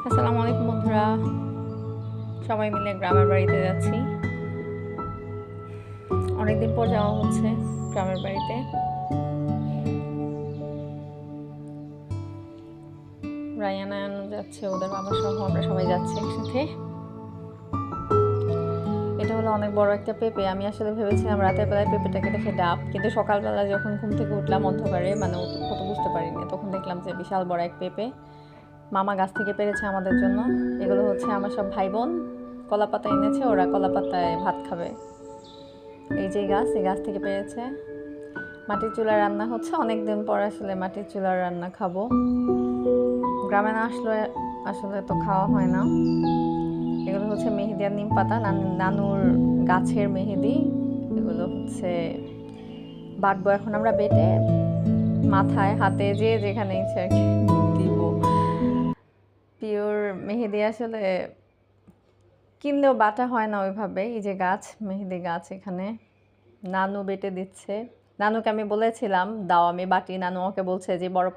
আসসালামু আলাইকুম বন্ধুরা, সবাই মিলে গ্রামের বাড়িতে যাচ্ছি। অনেকদিন পর যাওয়া হচ্ছে গ্রামের বাড়িতে। রায়ানায়ান যাচ্ছে, ওদের বাবা সহ আমরা সবাই যাচ্ছি একসাথে। এটা হলো অনেক বড় একটা পেঁপে। আমি আসলে ভেবেছিলাম রাতের বেলায় পেঁপেটাকে দেখে ডাব, কিন্তু সকালবেলা যখন ঘুম থেকে উঠলাম অন্ধকারে, মানে কত বুঝতে পারিনি, তখন দেখলাম যে বিশাল বড় এক পেঁপে মামা গাছ থেকে পেরেছে আমাদের জন্য। এগুলো হচ্ছে আমার সব ভাই বোন কলা পাতা এনেছে, ওরা কলা পাতায় ভাত খাবে। এই যে গাছ, এই গাছ থেকে পেরেছে। মাটির চুলায় রান্না হচ্ছে, অনেকদিন পর আসলে মাটির চুলার রান্না খাবো। গ্রামে না আসলে আসলে তো খাওয়া হয় না। এগুলো হচ্ছে মেহেদি আর নিম পাতা, নানুর গাছের মেহেদি। এগুলো হচ্ছে বাটবো এখন আমরা বেটে, মাথায় হাতে যে যেখানে ইচ্ছে আর কি দিব। পিওর মেহেদি আসলে কিনলেও বাটা হয় না ওইভাবে। এই যে গাছ, মেহেদি গাছ, এখানে নানু বেটে দিচ্ছে। নানুকে আমি বলেছিলাম দাও আমি বাটি, নানু ওকে বলছে যে বড়